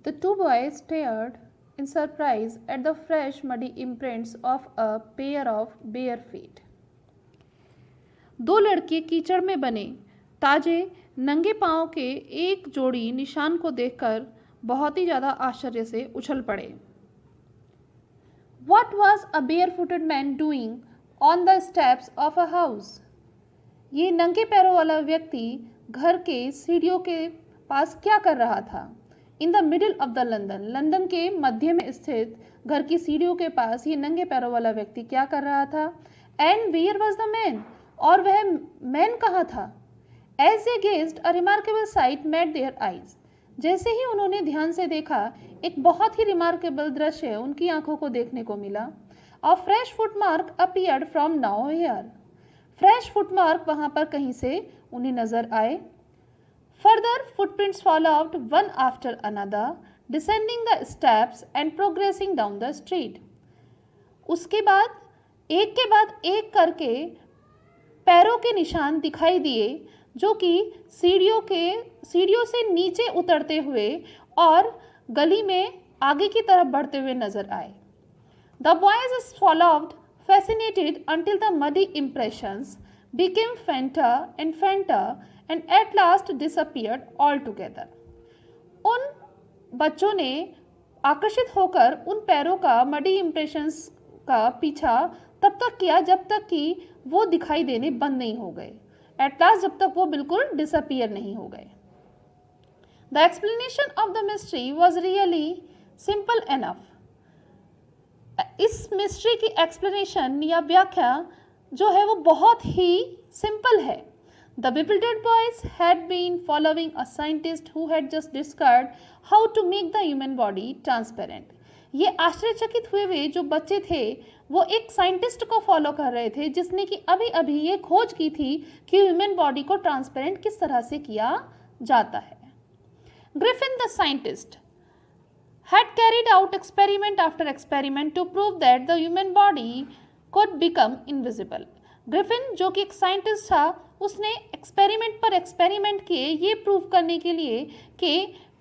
The two boys stared in surprise at the fresh muddy imprints of a pair of bare feet. दो लड़के कीचड़ में बने ताजे नंगे पांव के एक जोड़ी निशान को देखकर बहुत ही ज़्यादा आश्चर्य से उछल पड़े. What was a barefooted man doing on the steps of a house? ये नंगे पैरों वाला व्यक्ति घर के सीढ़ियों के पास क्या कर रहा था? In the middle of the London, London के मध्य में स्थित घर की सीढ़ियों के पास ये नंगे पैरों वाला व्यक्ति क्या कर रहा था? And where was the man, और वह मैन कहाँ था? As he gazed a remarkable sight met their eyes, जैसे ही उन्होंने ध्यान से देखा एक बहुत ही रिमार्केबल दृश्य उनकी आंखों को देखने को मिला. अ fresh footmark appeared from now here, fresh footmark वहां पर कहीं से उन्हें नजर आए. Further footprints followed one after another, descending the steps and progressing down the street. उसके बाद एक करके पैरों के निशान दिखाई दिए जो कि सीढ़ियों से नीचे उतरते हुए और गली में आगे की तरफ बढ़ते हुए नजर आए. The boys followed, fascinated until the muddy impressions became fainter and at last disappeared altogether. उन बच्चों ने आकर्षित होकर उन पैरों का मडी इम्प्रेशंस का पीछा तब तक किया जब तक कि वो दिखाई देने बंद नहीं हो गए. एट लास्ट जब तक वो बिल्कुल डिसअपियर नहीं हो गए. The explanation of the mystery was really simple enough. इस मिस्ट्री की एक्सप्लेनेशन या व्याख्या जो है वो बहुत ही सिंपल है. The bewildered boys had been following a scientist who had just discovered how to make the human body transparent. ये आश्चर्यचकित हुए जो बच्चे थे वो एक साइंटिस्ट को फॉलो कर रहे थे जिसने कि अभी अभी ये खोज की थी कि ह्यूमन बॉडी को ट्रांसपेरेंट किस तरह से किया जाता है. Griffin the scientist had carried out experiment after experiment to prove that the human body could become invisible. Griffin जो कि एक साइंटिस्ट था उसने एक्सपेरिमेंट पर एक्सपेरिमेंट किए ये प्रूव करने के लिए कि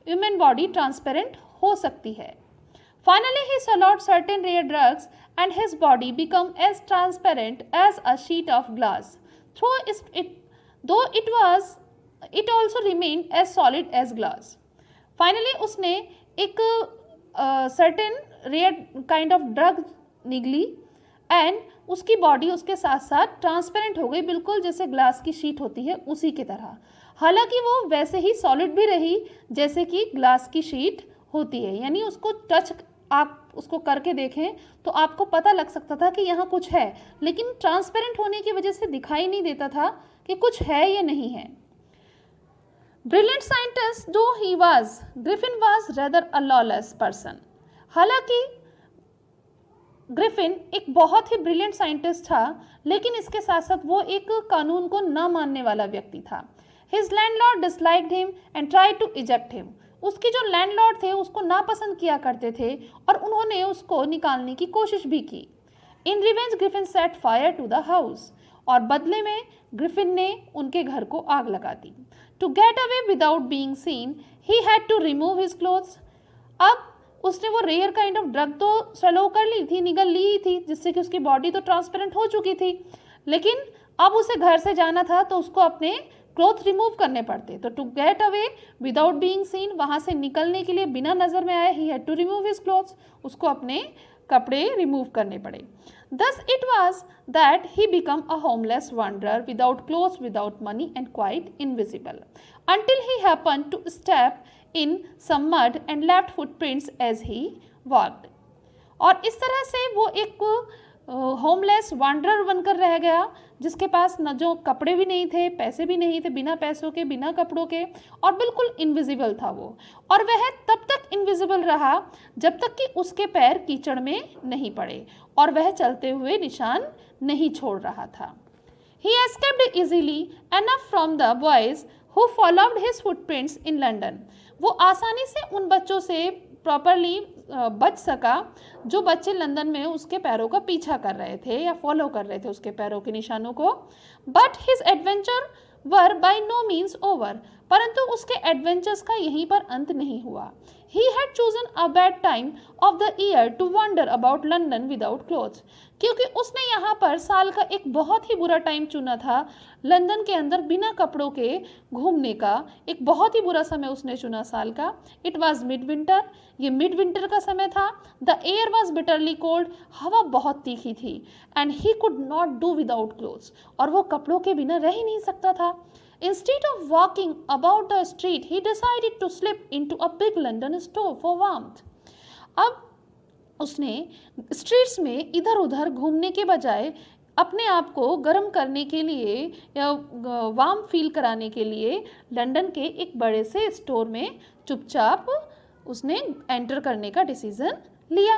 ह्यूमन बॉडी ट्रांसपेरेंट हो सकती है. Finally he swallowed certain rare drugs and his body become as transparent as a sheet of glass. Though it also remained as solid as glass. Finally उसने एक certain rare kind of drug निगली and उसकी body उसके साथ साथ transparent हो गई बिल्कुल जैसे ग्लास की शीट होती है उसी की तरह. हालांकि वो वैसे ही सॉलिड भी रही जैसे कि ग्लास की शीट होती है, यानी उसको टच आप उसको करके देखें तो आपको पता लग सकता था कि यहाँ कुछ है, लेकिन ट्रांसपेरेंट होने की वजह से दिखाई नहीं देता था कि कुछ है या नहीं है. ब्रिलियंट साइंटिस्ट जो he was, Griffin was rather a lawless person. हालांकि ग्रिफिन एक बहुत ही ब्रिलियंट साइंटिस्ट था लेकिन इसके साथ साथ वो एक कानून को न मानने वाला व्यक्ति था. His landlord disliked him and try to eject him. उसके जो लैंडलॉर्ड थे उसको नापसंद किया करते थे और उन्होंने उसको निकालने की कोशिश भी की. In revenge Griffin set fire to the house, और बदले में ग्रिफिन ने उनके घर को आग लगा दी. To get away without being seen he had to remove his clothes. अब उसने वो रेयर काइंड ऑफ ड्रग तो स्वेलो कर ली थी, निगल ली ही थी, जिससे कि उसकी बॉडी तो ट्रांसपेरेंट हो चुकी थी, लेकिन अब उसे घर से जाना था तो उसको अपने क्लोथ रिमूव करने पड़ते. तो to get away without being seen, वहाँ से निकलने के लिए बिना नज़र में आए ही had to remove his clothes, उसको अपने कपड़े रिमूव करने पड़े. Thus it was that he became a homeless wanderer without clothes, without money and quite invisible, until he happened to step in some mud and left footprints as he walked. और इस तरह से वो एक homeless wanderer बनकर रह गया जिसके पास न जो कपड़े भी नहीं थे, पैसे भी नहीं थे, बिना पैसों के, बिना कपड़ों के, और बिल्कुल इनविजिबल था वो. और वह तब तक इनविजिबल रहा जब तक कि उसके पैर कीचड़ में नहीं पड़े और वह चलते हुए निशान नहीं छोड़ रहा था. He escaped easily enough from the boys who followed his footprints in London. वो आसानी से उन बच्चों से प्रॉपरली बच सका जो बच्चे लंदन में उसके पैरों का पीछा कर रहे थे या फॉलो कर रहे थे उसके पैरों के निशानों को. But his adventure were by no means over. परंतु उसके एडवेंचर्स का यहीं पर अंत नहीं हुआ। He had chosen a bad time of the year to wander about London without clothes, क्योंकि उसने यहाँ पर साल का एक बहुत ही बुरा टाइम चुना था लंदन के अंदर बिना कपड़ों के घूमने का। एक बहुत ही बुरा समय उसने चुना साल का। It was midwinter, ये मिड विंटर का समय था। The air was bitterly cold, हवा बहुत तीखी थी। And he could not do without clothes, और वो कपड़ों के बिना रह ही नहीं सकता था। Instead of walking about the street, he decided to slip into a big London store for warmth. अब उसने स्ट्रीट्स में इधर उधर घूमने के बजाय अपने आप को गर्म करने के लिए या वार्म फील कराने के लिए लंदन के एक बड़े से स्टोर में चुपचाप उसने एंटर करने का डिसीजन लिया।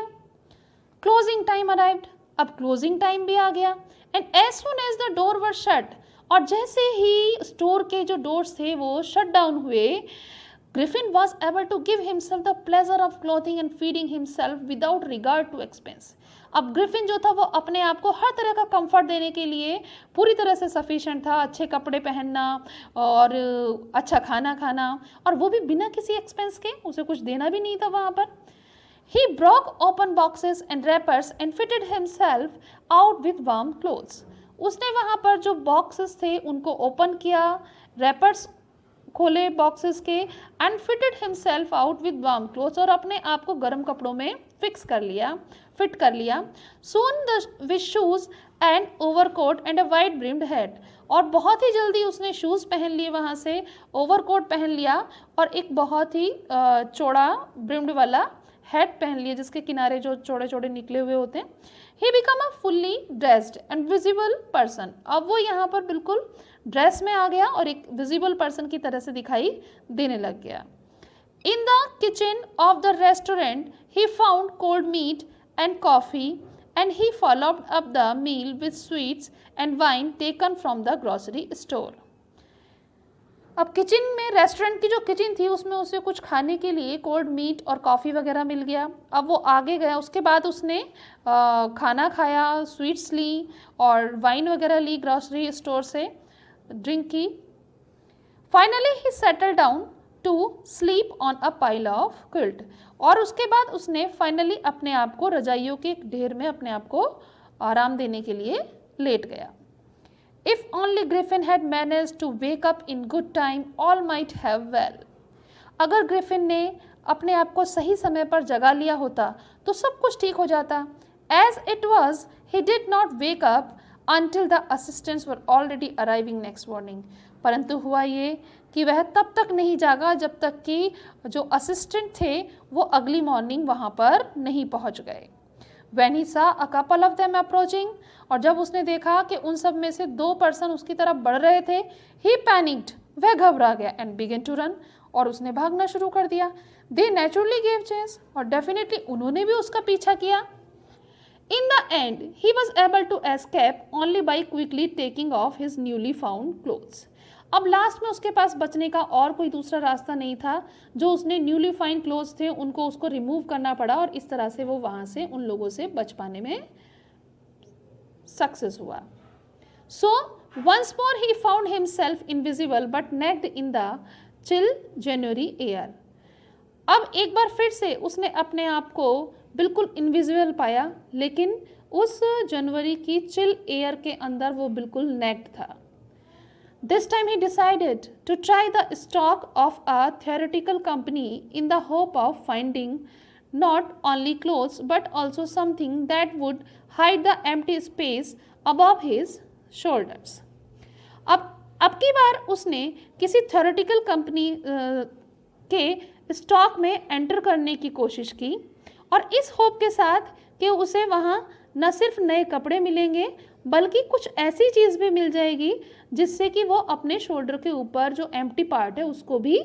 क्लोजिंग टाइम अराइव्ड, अब क्लोजिंग टाइम भी आ गया। And as soon as the door were shut, और जैसे ही स्टोर के जो डोर्स थे वो शट डाउन हुए, Griffin was able to give himself the pleasure of clothing and feeding himself without regard to expense. अब ग्रिफिन जो था वो अपने आप को हर तरह का कंफर्ट देने के लिए पूरी तरह से सफिशिएंट था। अच्छे कपड़े पहनना और अच्छा खाना खाना, और वो भी बिना किसी एक्सपेंस के, उसे कुछ देना भी नहीं था वहाँ पर। He broke open boxes and wrappers and fitted himself out with warm clothes. उसने वहाँ पर जो बॉक्सेस थे उनको ओपन किया, रैपर्स खोले बॉक्सेस के, and fitted himself out with warm clothes, और अपने आप को गर्म कपड़ों में फिट कर लिया। Soon the with shoes and overcoat and a wide brimmed head, और बहुत ही जल्दी उसने शूज़ पहन लिए, वहाँ से ओवरकोट पहन लिया और एक बहुत ही चौड़ा ब्रिम्ड वाला हेड पहन लिया जिसके किनारे जो चौड़े चौड़े निकले हुए होते हैं। He became a fully dressed and visible person. अब वो यहाँ पर बिल्कुल ड्रेस में आ गया और एक विजिबल पर्सन की तरह से दिखाई देने लग गया। In the kitchen of the restaurant, he found cold meat and coffee, and he followed up the meal with sweets and wine taken from the grocery store. अब किचन में, रेस्टोरेंट की जो किचन थी उसमें उसे कुछ खाने के लिए कोल्ड मीट और कॉफ़ी वगैरह मिल गया। अब वो आगे गया, उसके बाद उसने खाना खाया, स्वीट्स ली और वाइन वगैरह ली ग्रॉसरी स्टोर से, ड्रिंक की। Finally he settle down to sleep on a pile of quilt, और उसके बाद उसने फाइनली अपने आप को रजाइयों के एक ढेर में अपने आप को आराम देने के लिए लेट गया। If only Griffin had managed to wake up in good time, all might have well. अगर ग्रिफिन ने अपने आप को सही समय पर जगा लिया होता तो सब कुछ ठीक हो जाता। As it was, he did not wake up until the assistants were already arriving next morning. परंतु हुआ ये कि वह तब तक नहीं जागा जब तक कि जो असिस्टेंट थे वो अगली मॉर्निंग वहाँ पर नहीं पहुँच गए। When he saw a couple of them approaching, और जब उसने देखा कि उन सब में से 2 पर्सन उसकी तरफ बढ़ रहे थे, he panicked, वह घबरा गया, and began to run, और उसने भागना शुरू कर दिया। They naturally gave chase, और definitely उन्होंने भी उसका पीछा किया। In the end, he was able to escape only by quickly taking off his newly found clothes. अब लास्ट में उसके पास बचने का और कोई दूसरा रास्ता नहीं था। जो उसने न्यूली फाइंड क्लोथ्स थे उनको उसको रिमूव करना पड़ा, और इस तरह से वो वहाँ से उन लोगों से बच पाने में सक्सेस हुआ। So once more he found himself invisible but naked in the chill January air. अब एक बार फिर से उसने अपने आप को बिल्कुल इनविजिबल पाया, लेकिन उस जनवरी की चिल एयर के अंदर वो बिल्कुल नेक्ड था। This time he decided to try the stock of a theatrical company in the hope of finding not only clothes but also something that would hide the empty space above his shoulders. अब की बार उसने किसी theatrical company के stock में enter करने की कोशिश की, और इस होप के साथ कि उसे वहाँ न सिर्फ नए कपड़े मिलेंगे बल्कि कुछ ऐसी चीज़ भी मिल जाएगी जिससे कि वो अपने शोल्डर के ऊपर जो एम्प्टी पार्ट है उसको भी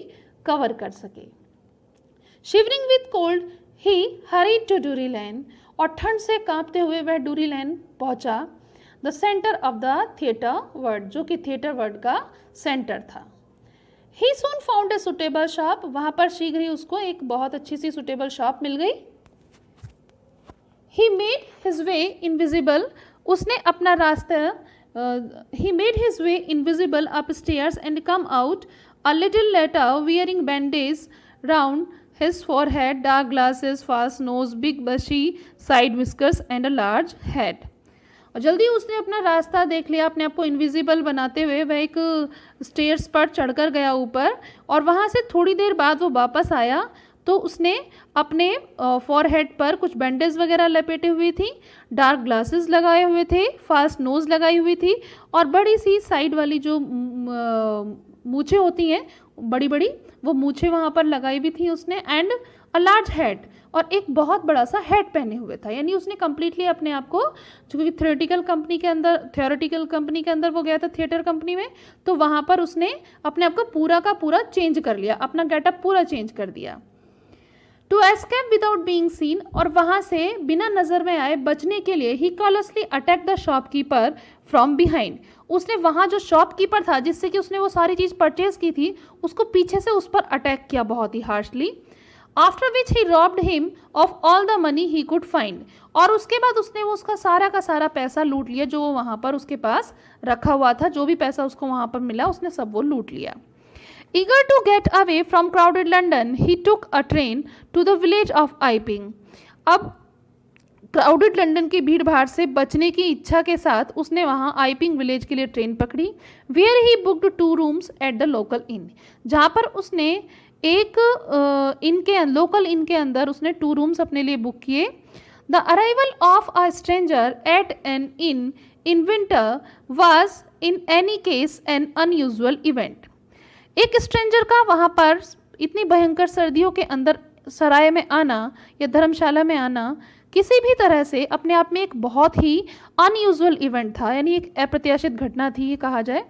कवर कर सके। Shivering with cold he hurried to Drury Lane, और ठंड से कांपते हुए वह ड्यूरी लेन पहुंचा, the centre of the theatre world, जो कि थिएटर वर्ड का सेंटर था। He soon found a suitable shop, वहाँ पर शीघ्र ही उसको एक बहुत अच्छी सी सुटेबल शॉप मिल गई। He made his way invisible, उसने अपना रास्ता he made his way invisible upstairs and come out A little later, wearing bandage round his forehead, dark glasses, fast nose, big bushy side whiskers and a large head. और जल्दी उसने अपना रास्ता देख लिया, अपने आप को इनविजिबल बनाते हुए वह एक स्टेयर्स पर चढ़कर गया ऊपर, और वहाँ से थोड़ी देर बाद वो वापस आया तो उसने अपने फॉरहेड पर कुछ बैंडेज वगैरह लपेटे हुई थी, डार्क ग्लासेस लगाए हुए थे, फास्ट नोज़ लगाई हुई थी और बड़ी सी साइड वाली जो मूछें होती हैं बड़ी बड़ी, वो मूछें वहाँ पर लगाई हुई थी उसने, एंड अ लार्ज हेड, और एक बहुत बड़ा सा हेड पहने हुए था। यानी उसने कम्प्लीटली अपने आप को, चूँकि थ्योरेटिकल कंपनी के अंदर वो गया था थिएटर कंपनी में, तो वहाँ पर उसने अपने आप को पूरा का पूरा चेंज कर लिया, अपना गेटअप पूरा चेंज कर दिया। To escape without being seen, और वहाँ से बिना नज़र में आए बचने के लिए he callously attack the shopkeeper from behind, उसने वहाँ जो शॉपकीपर था जिससे कि उसने वो सारी चीज़ परचेज की थी उसको पीछे से उस पर अटैक किया बहुत ही harshly. After which he robbed him of all the money he could find, और उसके बाद उसने वो उसका सारा का सारा पैसा लूट लिया जो वो वहाँ पर उसके पास रखा हुआ था, जो भी पैसा उसको वहाँ पर मिला उसने सब वो लूट लिया। Eager to get away from crowded London, he took a train to the village of Iping. अब क्राउडेड लंदन की भीड़ भाड़ से बचने की इच्छा के साथ उसने वहाँ आइपिंग विलेज के लिए ट्रेन पकड़ी। Where he booked 2 rooms at the local inn, जहाँ पर उसने एक लोकल इन के अंदर उसने 2 rooms अपने लिए बुक किए। The arrival of a stranger eight N in winter was in any case N unusual event. एक स्ट्रेंजर का वहाँ पर इतनी भयंकर सर्दियों के अंदर सराय में आना या धर्मशाला में आना किसी भी तरह से अपने आप में एक बहुत ही अनयूजुअल इवेंट था, यानी एक अप्रत्याशित घटना थी ये कहा जाए।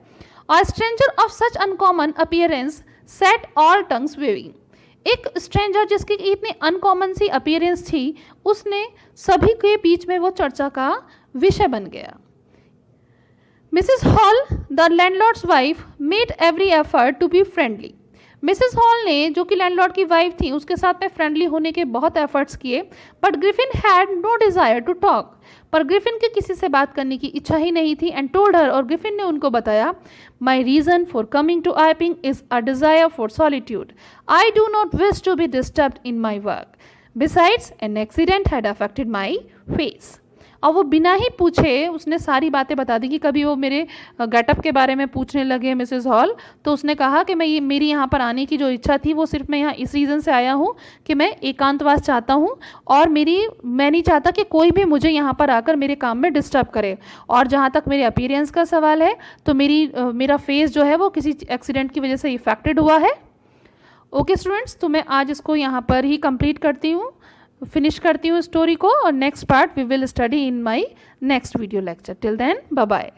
A stranger of such uncommon appearance set all tongues waving, एक स्ट्रेंजर जिसकी इतनी अनकॉमन सी अपीयरेंस थी उसने सभी के बीच में वो चर्चा का विषय बन गया। Mrs Hall the landlord's wife made every effort to be friendly, Mrs Hall ने जो कि लैंडलॉर्ड की वाइफ थी उसके साथ में फ्रेंडली होने के बहुत एफर्ट्स किए, but Griffin had no desire to talk, पर ग्रिफिन के किसी से बात करने की इच्छा ही नहीं थी। एंड टोल्ड हर, और ग्रिफिन ने उनको बताया, my reason for coming to Iping is a desire for solitude, I do not wish to be disturbed in my work, besides an accident had affected my face. और वो बिना ही पूछे उसने सारी बातें बता दी कि कभी वो मेरे गेटअप के बारे में पूछने लगे मिसेस हॉल, तो उसने कहा कि मैं मेरी यहाँ पर आने की जो इच्छा थी वो सिर्फ मैं यहाँ इस रीज़न से आया हूँ कि मैं एकांतवास चाहता हूँ, और मैं नहीं चाहता कि कोई भी मुझे यहाँ पर आकर मेरे काम में डिस्टर्ब करे। और जहाँ तक मेरे अपीयरेंस का सवाल है तो मेरा फेस जो है वो किसी एक्सीडेंट की वजह से इफेक्टेड हुआ है। ओके स्टूडेंट्स, तो मैं आज इसको यहाँ पर ही कंप्लीट करती हूँ, फिनिश करती हूँ स्टोरी को, और next part we will study in my next video lecture. Till then bye bye.